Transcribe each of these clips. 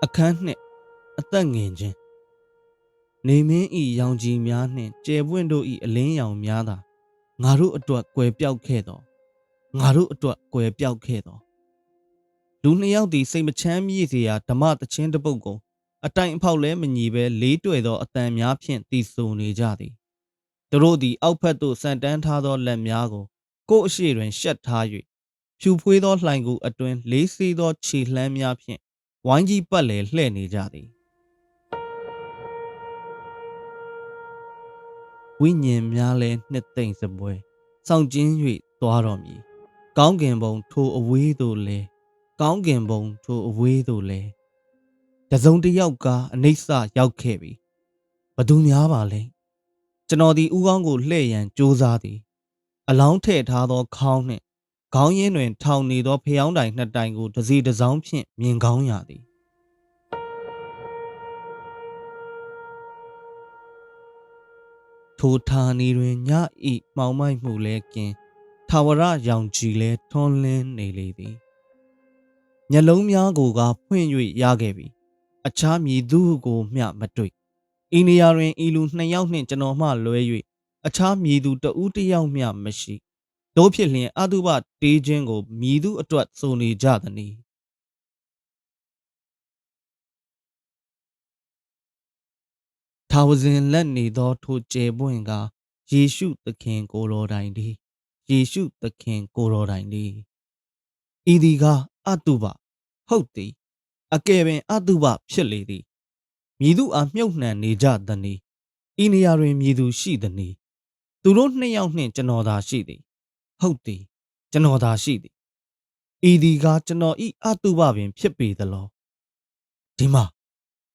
အခန်းနှစ်အသက်ငင်ခြင်းနေမင်းဤရောင်ကြီးများနှင့်ကျယ်ပွင့်တို့ဤအလင်းရောင်များသာငါတို့အတွက်ကွယ်ပြောက်ခဲ့သောငါတို့အတွက်ကွယ်ပြောက်ခဲ့သောလူနှစ်ယောက်သည်စိတ်မချမ်းမြေ့စေရာဓမ္မတခြင်းတစ်ပုဒ်ကိုအတိုင်အဖောက်လဲမညီပဲလေးတွေ့သောအတန်များဖြင့်တည်ဆိုနေကြသည်သူတို့သည်အောက်ဖက်သို့ဆန်တန်းထားသောလက်များကိုကိုယ်အရှိတွင်ရှက်ထား၍ဖြူဖွေးသောလှိုင်ကူအတွင်းလေးစေးသောခြေလှမ်းများဖြင့်ဝိုင်းကြီးပတ်လည်လှဲ့နေကြသည်ဝိညာဉ်များလည်းနှစ်သိမ့်စပွဲစောင့်ကျဉ်၍သွားတော်မူကောင်းကင်ဘုံထိုအဝေးသို့လဲကောင်းကင်ဘုံထိုအဝေးသို့လဲတစုံတစ်ယောက်ကအနိစ္စရောက်ခဲ့ပြီဘသူများပါလဲကျွန်တော်ဒီဥကောင်းကိုလှဲ့ရန်ကြိုးစားသည်အလောင်းထည့်ထားသောခေါင်းနှင့်ခေါင်းရင်းတွင်ထောင်နေသောဖျောင်းတိုင်နှစ်တိုင်ကိုတစ်စီတစ်စောင်းဖြင့်မြင်ကောင်းရသည်ထိုဌာနီတွင်ညဤမှောင်မိုက်မှုလဲကင်းထာဝရရောင်ကြည်လဲထွန်းလင်းနေလေသည်မျက်လုံးများကိုကဖွင့်၍ရခဲ့ပြီအခြားမည်သူကိုမျှမတွေ့ဤနေရာတွင်ဤလူနှစ်ယောက်နှင့်ကျွန်တော်မှလွဲ၍အခြားမည်သူတဦးတစ်ယောက်မျှမရှိတို့ဖြစ်လျင်အတုပတေးခြင်းကိုမည်သူအတွက်ဆိုနေကြသနည်းထာဝစဉ်လက်နေသောထိုကျယ်ပွင့်ကယေရှုသခင်ကိုတော်တိုင်သည်ယေရှုသခင်ကိုတော်တိုင်သည်ဤသည်ကအတုပဟုတ်သည်အကယ်ပင်အတုပဖြစ်လေသည်မည်သူအားမြုပ်နှံနေကြသနည်းဤနေရာတွင်မည်သူရှိသနည်းသူတို့နှစ်ယောက်နှင့်ကျွန်တော်သာရှိသည်ဟုတ်သည်ကျွန်တော်သာရှိသည်ဤသည်ကကျွန်တော်ဤအတုပပင်ဖြစ်ပေသလောဒီမှာ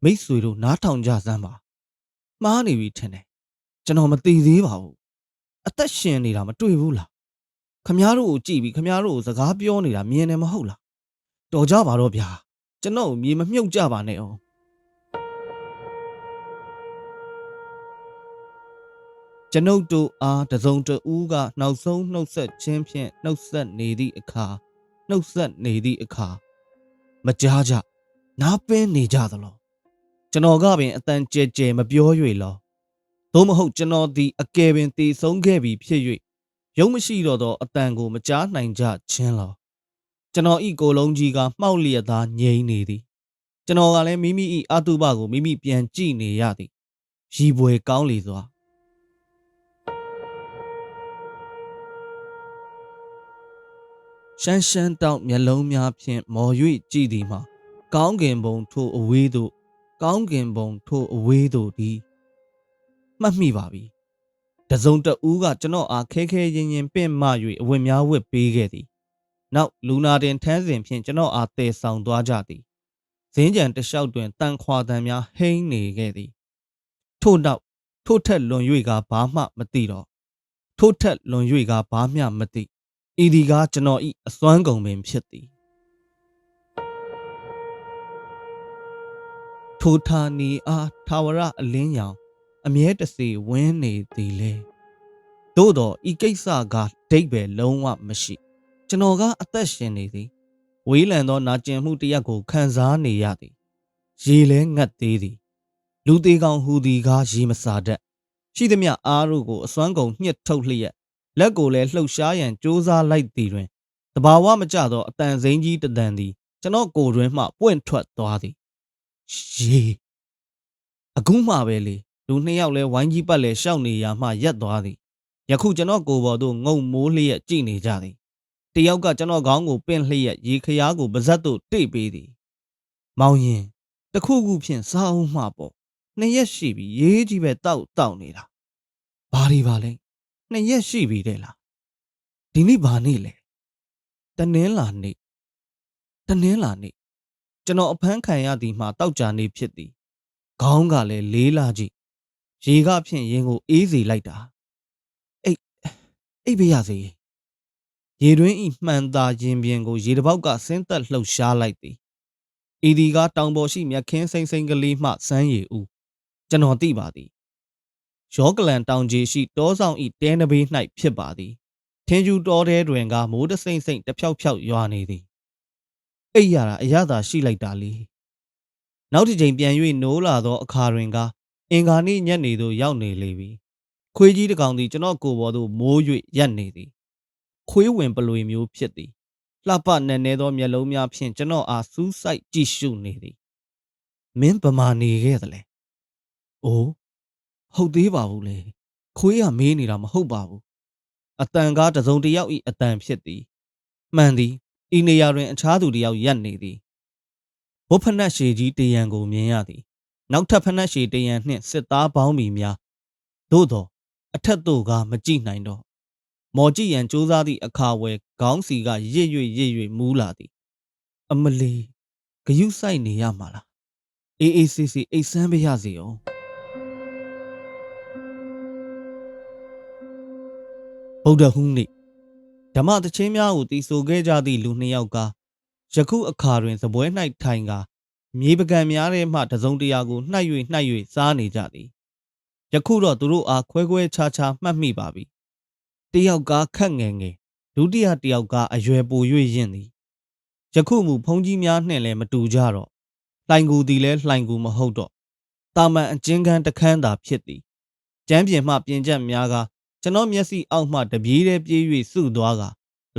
မိတ်ဆွေတို့နားထောင်ကြစမ်းပါမှားနေပြီထင်တယ်ကျွန်တော်မသိသေးပါဘူးအသက်ရှင်နေတာမတွေ့ဘူးလားခမားတို့ကိုကြည့်ပြီးခမားတို့ကိုစကားပြောနေတာမြင်တယ်မဟုတ်လားတော်ကြပါတော့ဗျာကျွန်တော်မြေမမြုပ်ကြပါနဲ့အောင်ကျွန်ုပ်တို့အားတစုံတဦးကနောက်ဆုံးနှုတ်ဆက်ခြင်းဖြင့်နှုတ်ဆက်နေသည့်အခါမကြားကြနားပင်းနေကြသလောကျွန်တော်ကပင်အတန်ကြဲကြဲမပြော၍လောသို့မဟုတ်ကျွန်တော်သည်အကယ်ပင်တည်ဆုံးခဲ့ပြီဖြစ်၍ရုံးမရှိတော့သောအတန်ကိုမကြားနိုင်ကြခြင်းလောကျွန်တော်ဤကိုယ်လုံးကြီးကမှောက်လျက်သားငြိမ်နေသည်ကျွန်တော်ကလည်းမိမိဤအတုပကိုမိမိပြန်ကြည့်နေရသည်ရည်ပွေကောင်းလေစွာရှမ်းရှမ်းတောက်မျက်လုံးများဖြင့်မော်၍ကြည့်သည်မှာကောင်းကင်ဘုံထိုအဝေးသို့သည်မှတ်မိပါပြီတစုံတဦးကကျွန်တော်အားခဲခဲရင်ရင်ပင့်မ၍အဝတ်များဝတ်ပေးခဲ့သည်နောက်လူနာတင်ထမ်းစဉ်ဖြင့်ကျွန်တော်အားတည်ဆောင်သွားကြသည်ဇင်းကြံတလျှောက်တွင်တန်ခွာတန်များဟိန်းနေခဲ့သည်ထို့နောက်ထို့ထက်လွန်၍ကဘာမှမသိတော့ထို့ထက်လွန်၍ကဘာမျှမသိဤဒီကကျွန်တော်ဤအစွမ်းကုန်ပင်ဖြစ်သည်ထိုဌာနီအားထာဝရအလင်းရောင်အမြဲတစေဝင်းနေသည်လေသို့တော့ဤကိစ္စကဒိတ်ပဲလုံးဝမရှိကျွန်တော်ကအသက်ရှင်နေသည်ဝေးလံသောနာကျင်မှုတစ်ရပ်ကိုခံစားနေရသည်ရေလဲငတ်သေးသည်လူသေးကောင်ဟူသည်ကရေမစာတတ်ရှိသမျှအားတို့ကိုအစွမ်းကုန်ညှစ်ထုတ်လျက်လက်ကိုလည်းလှုပ်ရှားရန်ကြိုးစားလိုက်သည်တွင်တဘာဝမကျသောအတန်စိမ်းကြီးတတန်သည်ကျွန်တော်ကိုယ်တွင်မှပွင့်ထွက်သွားသည်ရေအခုမှပဲလေလူနှစ်ယောက်လဲဝိုင်းကြီးပတ်လဲရှောက်နေရမှရက်သွားသည်ယခုကျွန်တော်ကိုယ်ပေါ်သို့ငုံမိုးလျက်ကြည့်နေကြသည်တယောက်ကကျွန်တော်ခေါင်းကိုပင့်လျက်ရေခရားကိုပါဇက်သို့တိတ်ပေးသည်မောင်ရင်တခုခုဖြင့်စားအောင်မှပေါ့နှစ်ရက်ရှိပြီရေးကြီးပဲတောက်နေတာဘာဒီပါလဲနှစ်ရက်ရှိပြီတဲ့လားဒီနေ့ဘာနေ့လဲတနင်္လာနေ့ကျွန်တော်အဖမ်းခံရသည်မှာတောက်ကြနေဖြစ်သည်ခေါင်းကလည်းလေးလာကြည့်ရေကဖြင့်ရင်ကိုအေးစေလိုက်တာအိပ်ပေးရစေရေတွင်းဤမှန်သာရင်ပြင်ကိုရေတပေါက်ကဆင်းသက်လှုပ်ရှားလိုက်သည်ဤဒီကတောင်ပေါ်ရှိမြက်ခင်းစိမ့်စိမ့်ကလေးမှစမ်းရည်ဦးကျွန်တော်သိပါသည်ရောကလန်တောင်ကြီးရှိတောဆောင်ဤတဲနဘေး၌ဖြစ်ပါသည်ထင်းကျူတောထဲတွင်ကမိုးတစိမ့်စိမ့်တဖြောက်ဖြောက်ရွာနေသည်အိပ်ရတာအရသာရှိလိုက်တာလေ နောက်တစ်ချိန်ပြန်၍နိုးလာသောအခါတွင်ကအင်္ဂါနေ့ညနေသို့ရောက်နေလေပြီခွေးကြီးတစ်ကောင်သည်ကျွန်တော်ကိုယ်ပေါ်သို့မိုး၍ရပ်နေသည်ခွေးဝင်ပလွေမျိုးဖြစ်သည်လှပနက်နဲသောမျက်လုံးများဖြင့်ကျွန်တော်အားစူးစိုက်ကြည့်ရှုနေသည်မင်းဗမာနေခဲ့သလဲအိုးဟုတ်သေးပါဘူးလေခွေးကမေးနေတာမဟုတ်ပါဘူးအတန်ကားတစုံတစ်ယောက်ဤအတန်ဖြစ်သည်မှန်သည်ဤနေရာတွင်အခြားသူတစ်ယောက်ရပ်နေသည်ဘုတ်ဖနက်ရှည်ကြီးတရံကိုမြင်ရသည်နောက်ထပ်ဖနက်ရှည်တရံနှင့်စစ်သားပေါင်းမီများသို့သောအထက်သို့ကမကြည့်နိုင်တော့မော်ကြည့်ရန်ကြိုးစားသည့်အခါဝယ်ခေါင်းစီကရစ်၍မူးလာသည်အမလီဂယုစိုက်နေရမှာလားအေးအေးဆေးဆေးအိတ်ဆန်းပြရစီအောင်ဗုဒ္ဓဟူးနေ့ဓမ္မသချင်းများကိုတီးဆိုခဲ့ကြသည့်လူနှစ်ယောက်ကယခုအခါတွင်စပွဲ၌ထိုင်ကာမြေပကံများထဲမှတစုံတရာကိုနှိုက်၍စားနေကြသည်ယခုတော့သူတို့အားခွဲခြားမှတ်မိပါပြီတယောက်ကခက်ငယ်ဒုတိယတယောက်ကအရွယ်ပို၍ရင့်သည်ယခုမူဖုံးကြီးများနှင့်လည်းမတူကြတော့လှိုင်ကူသည်လည်းလှိုင်ကူမဟုတ်တော့တာမန်အကျဉ်းခန်းတစ်ခန်းသာဖြစ်သည်ကျမ်းပြင်မှပြင်ချက်များကကျွန်တော်မျက်စိအောက်မှတပြေးတည်းပြေး၍စုသွားက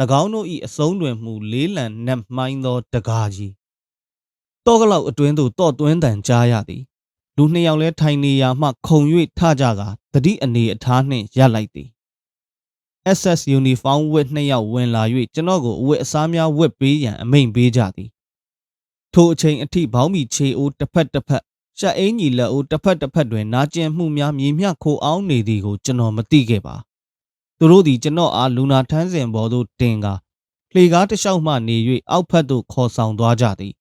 ၎င်းတို့၏အဆုံးတွင်မူလေးလံနက်မှိုင်းသောတကားကြီးတော့ကလောက်အတွင်းသို့တော့တွင်းတန်ကြားရသည်လူနှစ်ယောက်လဲထိုင်နေရာမှခုံ၍ထကြကတတိအနေအထားနှင့်ရပ်လိုက်သည် SS uniform ဝတ်နှစ်ယောက်ဝင်လာ၍ကျွန်တော်ကိုအဝတ်အစားများဝတ်ပေးရန်အမိန့်ပေးကြသည်ထိုအချိန်အထိဘောင်းမီခြေအိုးတစ်ဖက်ရှက်အင်းကြီးလက်အိုးတစ်ဖက်တွင်နာကျင်မှုများမြေမြခိုအောင်နေသည်ကိုကျွန်တော်မသိခဲ့ပါသူတို့သည်ကျွန်တော်အားလူနာထမ်းစဉ်ပေါ်သို့တင်ကာလှေကားတစ်လျှောက်မှနေ၍အောက်ဖက်သို့ခေါ်ဆောင်သွားကြသည်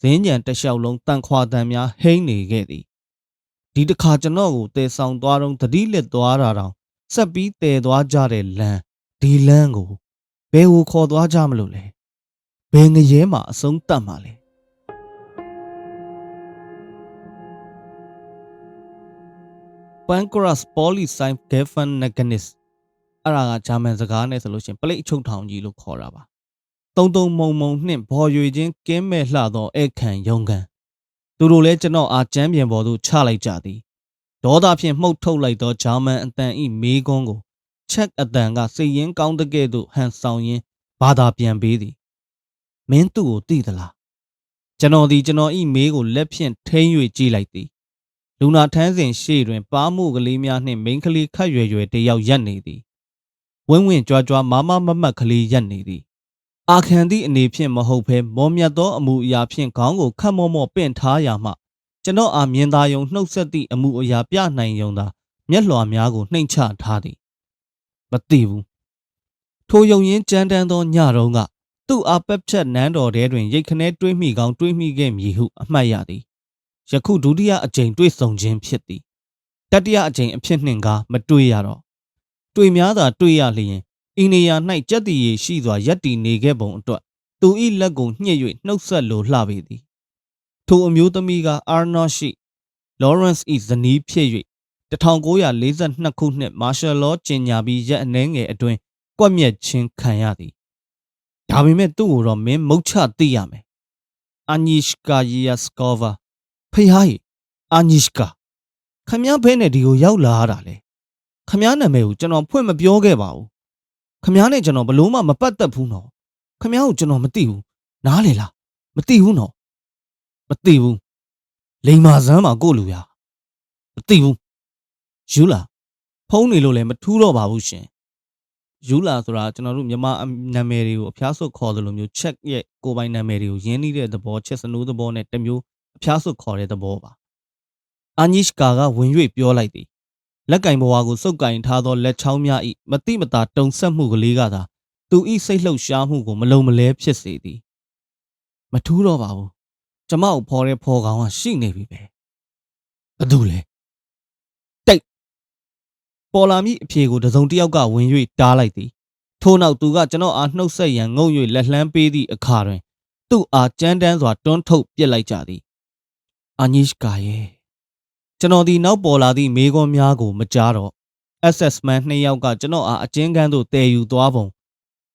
ဇင်းကြံတစ်လျှောက်လုံးတန်ခွာတန်များဟိမ့်နေခဲ့သည်ဒီတစ်ခါကျွန်တော်ကိုတည်ဆောင်သွားတော့သတိလစ်သွားတာတောင်ဆက်ပြီးတည်သွားကြတဲ့လမ်းဒီလမ်းကိုဘယ်ကိုခေါ်သွားကြမလို့လဲဘယ်ငရဲမှာအဆုံးတတ်မှာလဲPancras Polycyme Geffen Mechanism အဲ့ဒါကဂျာမန်စကားနဲ့ဆိုလို့ရှိရင်ပလိတ်အချုပ်ထောင်ကြီးလို့ခေါ်တာပါတုံမုံနှင့်ဘော်ရွေချင်းကင်းမဲ့လှသောဧခံယုံကန်သူတို့လည်းကျွန်တော်အားကျမ်းပြင်ပေါ်သို့ချလိုက်ကြသည်ဒေါသဖြင့်မှုတ်ထုတ်လိုက်သောဂျာမန်အတန်ဤမေးခွန်းကိုချက်အတန်ကစိတ်ရင်းကောင်းတဲ့ကဲ့သို့ဟန်ဆောင်ရင်းဘာသာပြန်ပေးသည်မင်းသူ့ကိုသိသလားကျွန်တော်သည်ကျွန်တော်ဤမေးကိုလက်ဖြင့်ထိန်း၍ကြည့်လိုက်သည်လူနာထမ်းစဉ်ရှေ့တွင်ပါးမှုကလေးများနှင့်မိန်းကလေးခတ်ရွယ်တယောက်ရပ်နေသည်ဝင်းကြွားမမတ်ကလေးရပ်နေသည်အာခံသည့်အနေဖြင့်မဟုတ်ဘဲမော်မြတ်သောအမှုအရာဖြင့်ခေါင်းကိုခတ်မော့ပင့်ထားရာမှကျွန်တော်အားမြင်သာယုံနှုတ်ဆက်သည့်အမှုအရာပြနိုင်ယုံသာမျက်လွှာများကိုနှိမ့်ချထားသည်မသိဘူးထိုယုံရင်းကြမ်းတမ်းသောညတုန်းကသူ့အားပက်ဖြတ်နန်းတော်ထဲတွင်ရိတ်ခနဲတွေးမိကောင်းတွေးမိခဲ့မည်ဟုအမှတ်ရသည်ယခုဒုတိယအကြိမ်တွေ့ဆုံခြင်းဖြစ်သည်တတိယအကြိမ်အဖြစ်နှင့်ကမတွေ့ရတော့တွေ့များသာတွေ့ရလျင်ဤနေရာ၌ကြက်တီရီရှိစွာရက်တီနေခဲ့ပုံအတွက်သူ၏လက်ကိုညှစ်၍နှုတ်ဆက်လိုလှပေသည်ထိုအမျိုးသမီးကအာနော့ရှိ Lawrence ၏ဇနီးဖြစ်၍1942ခုနှစ်မာရှယ်လောကျင်းညာပြီးရက်အနှဲငယ်အတွင်းကွက်မြက်ချင်းခံရသည်ဒါပေမဲ့သူ့ကိုတော့မင်းမုတ်ချသိရမယ်အာနီရှကာယီယာစကောဗာဖယားကြီးအာနီရှကာခမည်းဘဲနဲ့ဒီကိုရောက်လာတာလေခမည်းနာမည်ကိုကျွန်တော်ဖွင့်မပြောခဲ့ပါဘူးခမည်းနဲ့ကျွန်တော်ဘလို့မှမပတ်သက်ဘူးနော်ခမည်းကိုကျွန်တော်မသိဘူးနားလေလားမသိဘူးနော်မသိဘူးလိန်မာစမ်းမှာကို့လူရမသိဘူးယူလာဖုံးနေလို့လည်းမထူးတော့ပါဘူးရှင်ယူလာဆိုတာကျွန်တော်တို့မြန်မာနာမည်တွေကိုအဖျားဆွတ်ခေါ်တယ်လို့မျိုးချက်ရဲ့ကိုပိုင်နာမည်တွေကိုရင်းနှီးတဲ့သဘောချက်စနိုးသဘောနဲ့တမျိုးအဖျားဆွတ်ခေါ်တဲ့သဘောပါအာနီရှကာကဝင်၍ပြောလိုက်သည်လက်ကင်ဘဝကိုစုပ်ကင်ထားသောလက်ချောင်းများ၏မတိမတာတုံဆက်မှုကလေးကသာသူ၏စိတ်လှုပ်ရှားမှုကိုမလုံမလဲဖြစ်စေသည်မထူးတော့ပါဘူးကျမကိုဖော်တဲ့ဖော်ကောင်ကရှိနေပြီပဲဘာတူလဲတိတ်ပေါ်လာမည့်အဖြေကိုတစုံတစ်ယောက်ကဝင်၍တားလိုက်သည်ထို့နောက်သူကကျွန်တော်အားနှုတ်ဆက်ရန်ငုံ၍လက်လှမ်းပေးသည့်အခါတွင်သူ့အားကြမ်းတမ်းစွာတွန်းထုတ်ပစ်လိုက်ကြသည်အာနီရှကာရဲ့ကျွန်တော်ဒီနောက်ပေါ်လာသည့်မိခွန်းများကိုမကြားတော့ SS man နှစ်ယောက်ကကျွန်တော်အားအကျဉ်းခန်းသို့တည်ယူသွားပုံ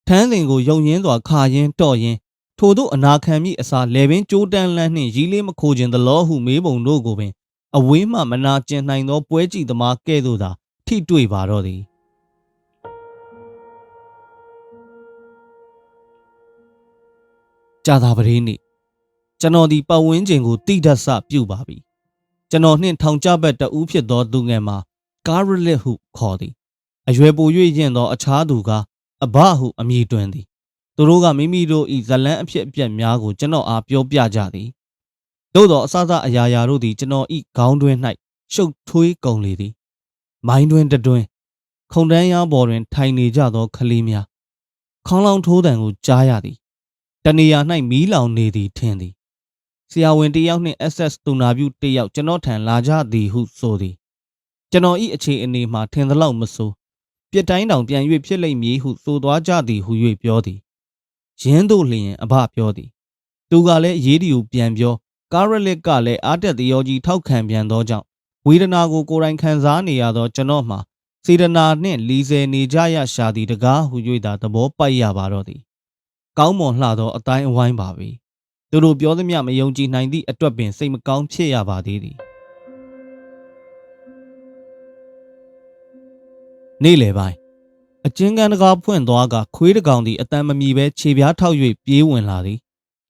ထန်းစဉ်ကိုယုံရင်းစွာခါရင်းတော့ရင်း ထို့သောအနာခံမိအစာလေပင်ကြိုးတန်းလန်းနှင့်ရီးလေးမခိုးခြင်းသလောဟုမေးပုံတို့ကိုပင်အဝေးမှမနာကျင်နိုင်သောပွဲကြည့်သမားကဲ့သို့သာထိတွေ့ပါတော့သည်ကြာသာပတေးနေ့ကျွန်တော်ဒီပတ်ဝန်းကျင်ကိုတိဒတ်ဆပြုပါပြီကျွန်တော်နှင့်ထောင်ကျဘက်တဦးဖြစ်သောသူငယ်မှာကားရလစ်ဟုခေါ်သည်အရွယ်ပို၍ရင့်သောအခြားသူကအဘဟုအမည်တွင်သည်သူတို့ကမိမိတို့၏ဇလန်းအဖြစ်အပျက်များကိုကျွန်တော်အားပြောပြကြသည်သို့သောအစအရာရာတို့သည်ကျွန်တော်၏ခေါင်းတွင်၌ရှုပ်ထွေးကုန်လေသည်မိုင်းတွင်တွင်ခုံတန်းရားပေါ်တွင်ထိုင်နေကြသောကလေးများခေါင်းလောင်းထိုးတံကိုကြားရသည်တနေရာ၌မီးလောင်နေသည်ထင်သည်ဆရာဝန်တယောက်နှင့် SS သူနာပြုတယောက်ကျွန်တော်ထံလာကြသည်ဟုဆိုသည်ကျွန်တော်၏အခြေအနေမှာထင်သလောက်မဆိုးပြစ်တိုင်းတောင်ပြန်၍ဖြစ်လိမ့်မည်ဟုဆိုသွားကြသည်ဟု၍ပြောသည်ရင်းတို့လျင်အဘပြောသည်သူကလည်းအရေးဒီကိုပြန်ပြောကာရလစ်ကလည်းအားတက်သရောကြီးထောက်ခံပြန်သောကြောင့်ဝေဒနာကိုကိုယ်တိုင်ခံစားနေရသောကျွန်တော်မှာစေတနာနှင့်လီဆယ်နေကြရရှာသည်တကားဟု၍သာသဘောပိုက်ရပါတော့သည်ကောင်းမွန်လှသောအတိုင်းအဝိုင်းပါပဲသူတို့ပြောသမျှမယုံကြည်နိုင်သည့်အတွက်ပင်စိတ်မကောင်းဖြစ်ရပါသေးသည်နေ့လယ်ပိုင်းအကျဉ်းကန်းတကားဖွင့်သွားကခွေးတကောင်သည်အတန်မမီပဲခြေပြားထောက်၍ပြေးဝင်လာသည်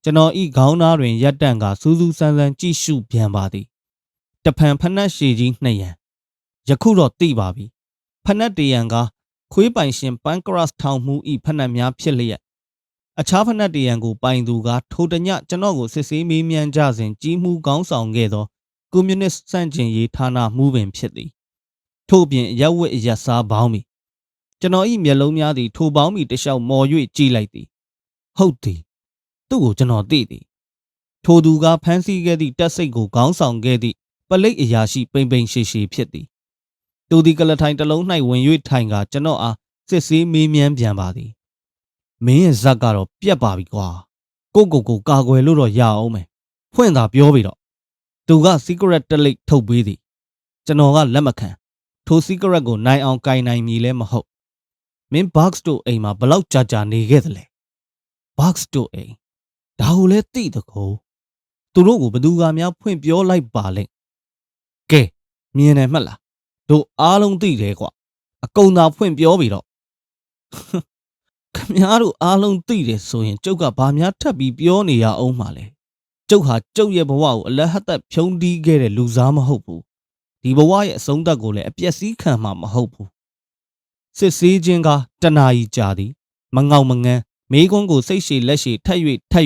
ကျွန်တော်ဤခေါင်းသားတွင်ရက်တန့်ကစူးစူးဆန်းဆန်းကြည့်ရှုပြန်ပါသည်တဖန်ဖနက်ရှည်ကြီး2ရန်ယခုတော့သိပါပြီဖနက်တရန်ကခွေးပိုင်ရှင်ပန်ကရတ်ထောင်မှုဤဖနက်များဖြစ်လျက်အခြားဖနက်တရန်ကိုပိုင်သူကထိုတညကျွန်တော်ကိုစစ်ဆေးမေးမြန်းကြစဉ်ကြီးမှုကောင်းဆောင်ခဲ့သောကွန်မြူနစ်စန့်ကျင်ရေးဌာနမှူးပင်ဖြစ်သည်ထို့ပြင်ရက်ဝတ်ရက်စားပေါင်းမီကျွန်တော်ဤမျက်လုံးများသည်ထိုပေါင်းမီတလျှောက်မော်၍ကြည့်လိုက်သည်ဟုတ်သည်သူ့ကိုကျွန်တော်သိသည်ထိုသူကဖမ်းဆီးခဲ့သည့်တက်စိတ်ကိုခေါင်းဆောင်ခဲ့သည့်ပလိတ်အရာရှိပိန်ပိန်ရှည်ရှည်ဖြစ်သည်သူသည်ကလထိုင်တစ်လုံး၌ဝင်၍ထိုင်ကကျွန်တော်အားစစ်ဆေးမေးမြန်းပြန်ပါသည်မင်းရဲ့ဇက်ကတော့ပြက်ပါပြီကွာကိုကာကွယ်လို့တော့ရအောင်မယ်ဖွင့်သာပြောပြီတော့သူက secret တလိပ်ထုတ်ပေးသည်ကျွန်တော်ကလက်မခံထို secret ကိုနိုင်အောင်ကင်နိုင်မည်လဲမဟုတ်မင်း box တို့အိမ်မှာဘလောက်ကြာနေခဲ့သလဲ box တို့အိမ်ဒါကိုလဲသိတကောသူတို့ကိုဘသူကများဖွင့်ပြောလိုက်ပါလဲကဲမြင်တယ်မှတ်လားတို့အားလုံးသိတယ်ကွာအကုန်သာဖွင့်ပြောပြီတော့ခမားတို့အားလုံးသိတယ်ဆိုရင်ကျုပ်ကဘာများထပ်ပြီးပြောနေရအောင်မှလဲကျုပ်ဟာကျုပ်ရဲ့ဘဝကိုအလဟတ်သက်ဖြုံးတီးခဲ့တဲ့လူစားမဟုတ်ဘူးဒီဘဝရဲ့အဆုံးသတ်ကိုလည်းအပျက်စီးခံမှာမဟုတ်ဘူးစစ်ဆေးခြင်းကတနာရီကြာသည်မငေါမငန်းမေးခွန်းကိုစိတ်ရှည်လက်ရှည်ထက်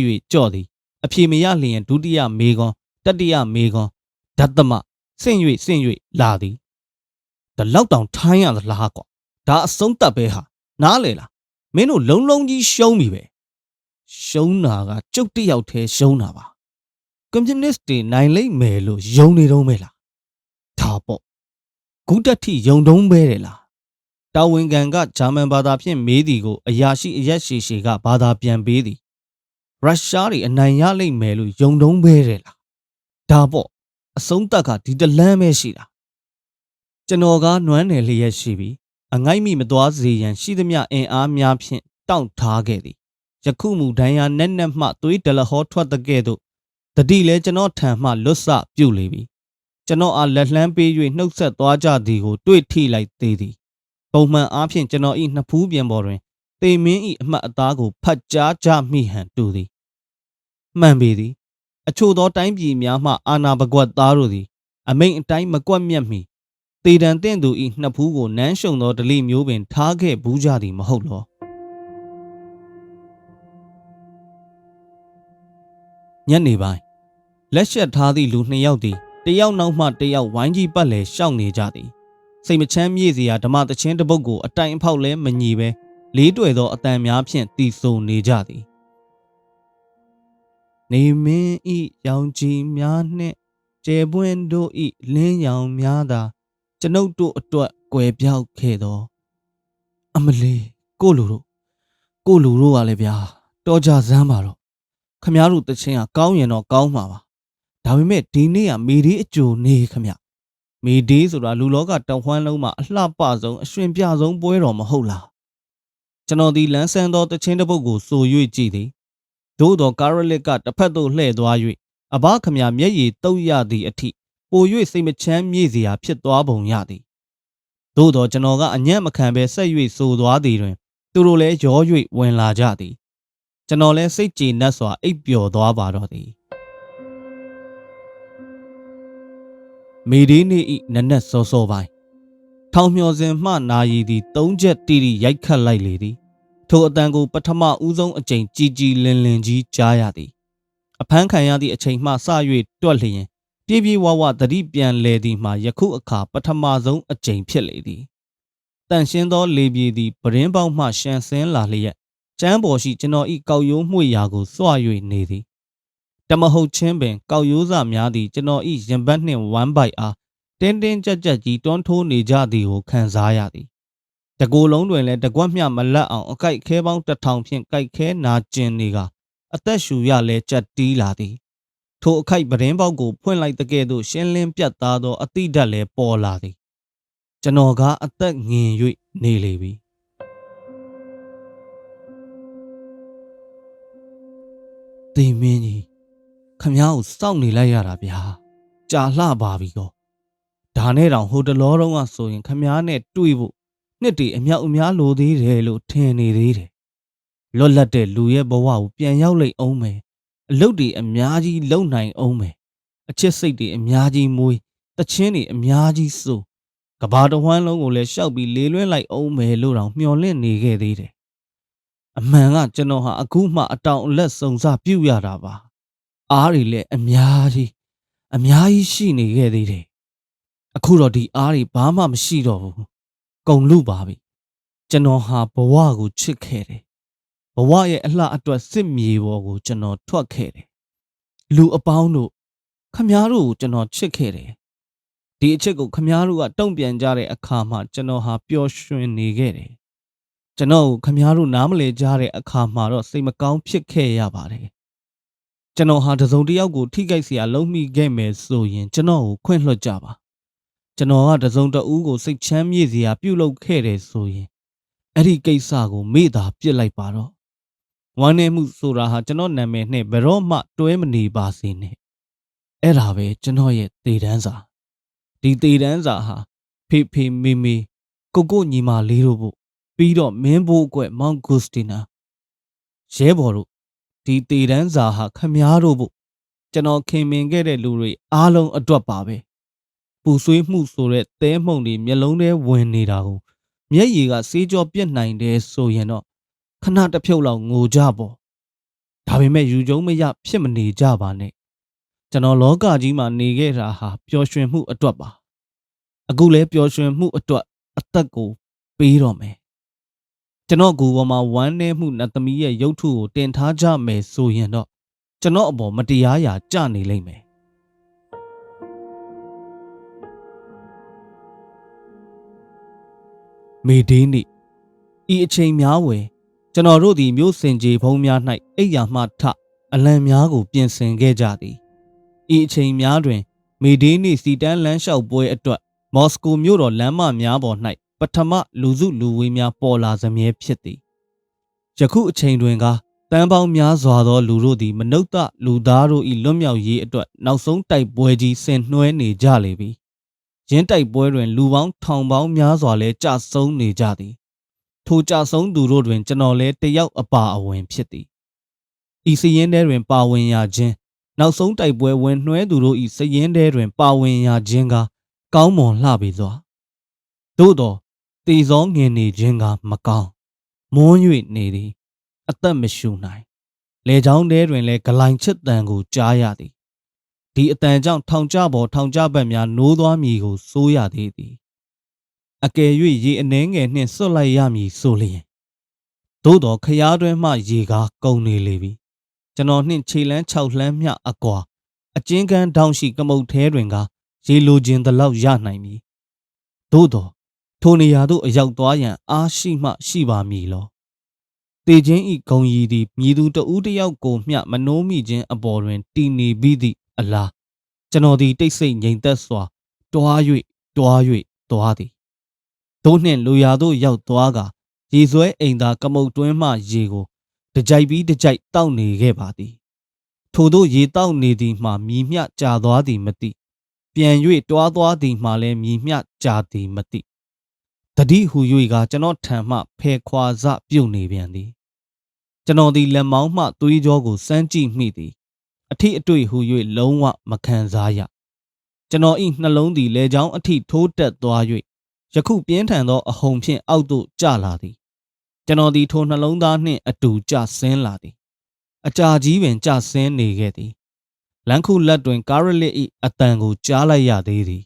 ၍ကြော့သည်အဖြေမရလျင်ဒုတိယမေးခွန်းတတိယမေးခွန်းဓတ္တမဆင့်၍လာသည်တလောက်တောင်ထိုင်းရသလားကွာဒါအဆုံးသတ်ပဲဟာနားလေလားမင်းတို့လုံးကြီးရှုံးပြီပဲရှုံးတာကကျုပ်တယောက်တည်းရှုံးတာပါကွန်မြူနစ်တွေနိုင်လိမ့်မယ်လို့ယုံနေတော့မဲလားဒါပေါ့ဂုတက်ထိယုံတုံးပဲတယ်လားတာဝန်ခံကဂျာမန်ဘာသာဖြင့်မေးသည်ကိုအရာရှိအရက်ရှည်ကဘာသာပြန်ပေးသည်ရုရှားတွေအနိုင်ရလိမ့်မယ်လို့ယုံတုံးပဲတယ်လားဒါပေါ့အဆုံးသတ်ကဒီတလန်းပဲရှိတာကျွန်တော်ကနွမ်းနယ်လျက်ရှိပြီးအငိုက်မိမသွားစေရန်ရှိသမျှအင်အားများဖြင့်တောင့်ထားခဲ့သည်ယခုမူဒဏ်ရာနက်မှသွေးဒလဟောထွက်တဲ့ကဲ့သို့တတိလဲကျွန်တော်ထံမှလွတ်ဆပြုတ်လေပြီကျွန်တော်အားလက်လှမ်းပေး၍နှုတ်ဆက်သွားကြသည်ကိုတွေ့ထိလိုက်သေးသည်ပုံမှန်အားဖြင့်ကျွန်တော်၏နှစ်ဖူးပြင်ပေါ်တွင်သေမင်း၏အမှတ်အသားကိုဖတ်ကြားကြမိဟန်တူသည်မှန်ပေသည်အချို့သောတိုင်းပြည်များမှအာဏာပကွက်သားတို့သည်အမိန်အတိုင်းမကွက်မြတ်မီတေတံတင့်သူ၏နှစ်ဖူးကိုနမ်းရှုံသောဒလိမျိုးပင်ထားခဲ့ဘူးကြသည်မဟုတ်လောညနေပိုင်းလက်ရှက်ထားသည့်လူ2ယောက်သည်တယောက်နောက်မှတယောက်ဝိုင်းကြီးပတ်လည်ရှောက်နေကြသည်စိတ်မချမ်းမြေ့စရာဓမ္မတချင်းတစ်ပုဒ်ကိုအတိုင်အဖောက်လဲမညီပဲလေးတွေ့သောအတန်များဖြင့်တီဆိုနေကြသည်နေမင်းဤရောင်ကြီးများနှင့်ကျဲပွင့်တို့ဤလင်းရောင်များသာကျွန်ုပ်တို့အတွက်ကွယ်ပြောက်ခဲ့သောအမလီကိုလူတို့ကလည်းဗျာတော်ကြစမ်းပါတော့ခမားတို့တချင်းကကောင်းရင်တော့ကောင်းမှာပါဒါပေမဲ့ဒီနေ့ကမေဒီအကျိုးနေခမမေဒီဆိုတာလူလောကတဝမ်းလုံးမှာအလှပဆုံးအရှင်ပြဆုံးပွဲတော်မဟုတ်လားကျွန်တော်ဒီလန်းဆန်းသောတချင်းတစ်ပုဒ်ကိုစိုး၍ကြည့်သည် သို့သောကာရလစ်ကတစ်ဖက်သို့လှည့်သွား၍အဘခမမျက်ရည်တုပ်ရသည့်အထိပို၍စိတ်မချမ်းမြေ့စရာဖြစ်သွားပုံရသည်သို့သောကျွန်တော်ကအညံ့မခံဘဲဆက်၍ဆိုသွားသည်တွင်သူတို့လည်းရော၍ဝင်လာကြသည်ကျွန်တော်လည်းစိတ်ကြေနပ်စွာအိပ်ပျော်သွားပါတော့သည်မေဒီနေဤနနက်စောစောပိုင်းထောင်မျောစဉ်မှနာရီသည်၃ချက်တီတီရိုက်ခတ်လိုက်လေသည်ထိုအတန်ကိုပထမဦးဆုံးအကြိမ်ကြည်ကြည်လင်လင်ကြီးကြားရသည်အဖမ်းခံရသည့်အချိန်မှစ၍တွက်လျင်ပြေးပြေးဝဝသတိပြန်လဲသည်မှာယခုအခါပထမဆုံးအကြိမ်ဖြစ်လေသည်တန်ရှင်းသောလေပြေသည်ပရင်းပေါက်မှရှန်ဆင်းလာလျက်ကျမ်းပေါ်ရှိကျွန်တော်၏ကောက်ရိုးမှွေရာကိုစွ၍နေသည်တမဟုတ်ချင်းပင်ကောက်ရိုးစာများသည်ကျွန်တော်၏ရင်ဘတ်နှင့်ဝမ်းပိုက်အားတင်းတင်းကြပ်ကြပ်ကြီးတွန်းထိုးနေကြသည်ကိုခံစားရသည်တကိုယ်လုံးတွင်လည်းတကွက်မျှမလတ်အောင်အကိုက်ခဲပေါင်း1000ဖြင့်ကိုက်ခဲနာကျင်နေကအသက်ရှူရလဲကြက်တီးလာသည်ထိုအခိုက်ပရင်းပေါက်ကိုဖွင့်လိုက်တဲ့ကဲ့သို့ရှင်းလင်းပြတ်သားသောအတိဓာတ်လည်းပေါ်လာသည်ကျွန်တော်ကအသက်ငင်၍နေလေပြီတေမင်းကြီးခမ ्या ကိုစောင့်နေလိုက်ရတာဗျာကြာလှပါပြီကောဒါနဲ့တောင်ဟိုတလောတုန်းကဆိုရင်ခမ ्या နဲ့တွေ့ဖို့နှစ်တည်အမြောက်အများလိုသေးတယ်လို့ထင်နေသေးတယ်လွတ်လပ်တဲ့လူရဲ့ဘဝကိုပြန်ရောက်လိမ့်အောင်မယ်အလုပ်တွေအများကြီးလုပ်နိုင်အောင်မယ်အချစ်စိတ်တွေအများကြီးမွေးတချင်းတွေအများကြီးစိုးကဘာတဝမ်းလုံးကိုလည်းရှောက်ပြီးလေလွင့်လိုက်အောင်မယ်လို့တောင်မျှော်လင့်နေခဲ့သေးတယ်အမှန်ကကျွန်တော်ဟာအခုမှအတောင်အလက်စုံစပြုတ်ရတာပါအားတွေလည်းအများကြီးရှိနေခဲ့သေးတယ်အခုတော့ဒီအားတွေဘာမှမရှိတော့ဘူးကုန်လူပါပြီကျွန်တော်ဟာဘဝကိုချစ်ခဲ့တယ်ဘဝရဲ့အလှအတွက်စစ်မြေပေါ်ကိုကျွန်တော်ထွက်ခဲ့တယ်လူအပေါင်းတို့ခမားတို့ကိုကျွန်တော်ချစ်ခဲ့တယ်ဒီအချစ်ကိုခမားတို့ကတုံ့ပြန်ကြတဲ့အခါမှာကျွန်တော်ဟာပျော်ရွှင်နေခဲ့တယ်ကျွန်တော်ကိုခမားတို့နားမလည်ကြတဲ့အခါမှာတော့စိတ်မကောင်းဖြစ်ခဲ့ရပါတယ်ကျွန်တော်ဟာတစုံတစ်ယောက်ကိုထိခိုက်เสียလုံးမိခဲ့မယ်ဆိုရင်ကျွန်တော်ကိုခွင့်လွှတ်ကြပါကျွန်တော်ကတစုံတဦးကိုစိတ်ချမ်းမြေ့စရာပြုလုပ်ခဲ့တယ်ဆိုရင်အဲ့ဒီကိစ္စကိုမေ့တာပြစ်လိုက်ပါတော့ဝမ်းနည်းမှုဆိုတာဟာကျွန်တော်နာမည်နဲ့ဘယ်တော့မှတွဲမနေပါစေနဲ့အဲ့ဒါပဲကျွန်တော်ရဲ့သေတန်းစာဒီသေတန်းစာဟာဖေဖေမေမေကိုညီမလေးတို့ဖို့ပြီးတော့မင်းဘိုးကွက်မောင်ဂုစတီနာရဲဘော်တို့ဒီသေတန်းစာဟာခမားတို့ဖို့ကျွန်တော်ခင်မင်ခဲ့တဲ့လူတွေအားလုံးအတွက်ပါပဲပူဆွေးမှုဆိုတဲ့သဲမှုန်တွေမျက်လုံးထဲဝင်နေတာကိုမျက်ရည်ကစေးကြောပြက်နိုင်တယ်ဆိုရင်တော့ခဏတစ်ဖြုတ်လောက်ငိုကြပေါ့ဒါပေမဲ့ယူကျုံမရဖြစ်မနေကြပါနဲ့ကျွန်တော်လောကကြီးမှာနေခဲ့တာဟာပျော်ရွှင်မှုအတွက်ပါအခုလဲပျော်ရွှင်မှုအတွက်အသက်ကိုပေးတော့မယ်ကျွန်တော်ကူပေါ်မှာဝမ်းနည်းမှုနတ်သမီးရဲ့ရုပ်ထုကိုတင်ထားကြမယ်ဆိုရင်တော့ကျွန်တော်အပေါ်မတရားရာကြနေလိမ့်မယ်မေဒီနီဤအချိန်များဝယ်ကျွန်တော်တို့သည်မြို့စင်ကြေဖုံးများ၌အိပ်ယာမှထအလံများကိုပြင်ဆင်ခဲ့ကြသည်ဤအချိန်များတွင်မေဒီနီစီတန်းလမ်းလျှောက်ပွဲအတွက်မော်စကိုမြို့တော်လမ်းမများပေါ်၌ပထမလူစုလူဝေးများပေါ်လာစမြဲဖြစ်သည်ယခုအချိန်တွင်ကတန်းပေါင်းများစွာသောလူတို့သည်မနုဿလူသားတို့၏လွတ်မြောက်ရေးအတွက်နောက်ဆုံးတိုက်ပွဲကြီးဆင်နွှဲနေကြလေပြီရင်းတိုက်ပွဲတွင်လူပေါင်းထောင်ပေါင်းများစွာလဲကြဆုံးနေကြသည်ထိုကြဆုံးသူတို့တွင်ကျွန်တော်လည်းတယောက်အပါအဝင်ဖြစ်သည်ဤစည်ရင်းထဲတွင်ပါဝင်ရခြင်းနောက်ဆုံးတိုက်ပွဲဝင်နှွဲသူတို့ဤစည်ရင်းထဲတွင်ပါဝင်ရခြင်းကကောင်းမွန်လှပေစွာသို့သောတေဇောငင်နေခြင်းကမကောင်းမွန်း၍နေသည်အသက်မရှူနိုင်လေချောင်းထဲတွင်လည်းဂလိုင်ချစ်တန်ကိုကြားရသည်ဒီအတန်ကြောင့်ထောင်ကြပေါ်ထောင်ကြဘက်များနိုးသွားမည်ကိုစိုးရသေးသည်အကယ်၍ရေအနှဲငယ်နှင့်ဆွတ်လိုက်ရမည်ဆိုလျင်သို့တော်ခရားတွင်မှရေကားကုန်နေလေပြီကျွန်တော်နှင့်ခြေလန်း6လှမ်းမျှအကွာအကျဉ်းကန်းတောင်ရှိကမုတ်ထဲတွင်ကရေလိုခြင်းတလောက်ရနိုင်မည်သို့တော်ထိုနေရာသို့အရောက်သွားရန်အားရှိမှရှိပါမည်လောတေခြင်းဤဂုံရီသည်မြည်သူတဦးတယောက်ကိုမျှမနှိုးမိခြင်းအပေါ်တွင်တည်နေပြီးသည့်အလားကျွန်တော်သည်တိတ်ဆိတ်ငြိမ်သက်စွာတွား၍သွားသည်တို့နှင့်လူရာသို့ရောက်သွားကရေဆွဲအိမ်သာကမုတ်တွင်းမှရေကိုတ ကြိုက်ပြီးတကြိုက်တောက်နေခဲ့ပါသည်ထို့သောရေတောက်နေသည်မှမြည်မျှကြာသွားသည်မသိပြန်၍တွားသွားသည်မှလည်းမြည်မျှကြာသည်မသိတတိဟူ၍ကကျွန်တော်ထံမှဖယ်ခွာစပြုတ်နေပြန်သည်ကျွန်တော်သည်လက်မောင်းမှသွေးကြောကိုစမ်းကြည့်မိသည်အထိအတွေ့ဟူ၍လုံးဝမခံစားရကျွန်တော်၏နှလုံးသည်လေချောင်းအထိထိုးတက်သွား၍ယခုပြင်းထန်သောအဟုန်ဖြင့်အောက်သို့ကျလာသည်ကျွန်တော်သည်ထိုနှလုံးသားနှင့်အတူကျဆင်းလာသည်အကြာကြီးပင်ကျဆင်းနေခဲ့သည်လမ်းခုလက်တွင်ကာရလစ်၏အတန်ကိုကြားလိုက်ရသေးသည်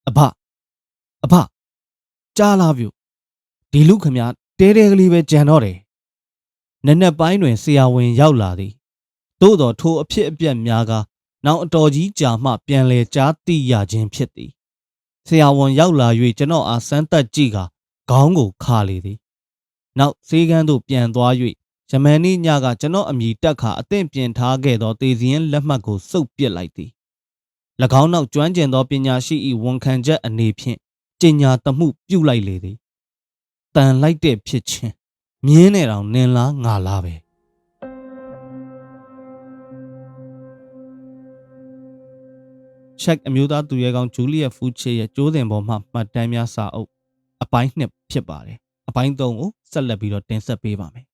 အဘကြားလာပြုဒီလူခမတဲတဲကလေးပဲကြံတော့တယ်နက်နက်ပိုင်းတွင်ဆရာဝန်ရောက်လာသည်သို့သောထိုအဖြစ်အပျက်များကနောက်အတော်ကြီးကြာမှပြန်လဲကြားသိရခြင်းဖြစ်သည်ဆရာဝန်ရောက်လာ၍ကျွန်တော်အားစမ်းသပ်ကြည့်ကခေါင်းကိုခါလေသည်နောက်ဆေးကန်းသို့ပြန်သွား၍ယမန်နေ့ညကကျွန်တော်အမိတက်ခါအသင့်ပြင်ထားခဲ့သောတေစီရင်လက်မှတ်ကိုစုပ်ပစ်လိုက်သည်၎င်းနောက်ကျွမ်းကျင်သောပညာရှိ၏ဝန်ခံချက်အနေဖြင့်ကျင်ညာတမှုပြုလိုက်လေသည်တန်လိုက်တဲ့ဖြစ်ချင်းမြင်းနဲ့တောင်နင်လားငါလားပဲချက်အမျိုးသားသူရဲကောင်းဂျူလီယက်ဖူချေရဲ့ကျိုးစဉ်ပေါ်မှမှတ်တမ်းများစာအုပ်အပိုင်း2ဖြစ်ပါတယ်အပိုင်း3ကိုဆက်လက်ပြီးတော့တင်ဆက်ပေးပါမယ်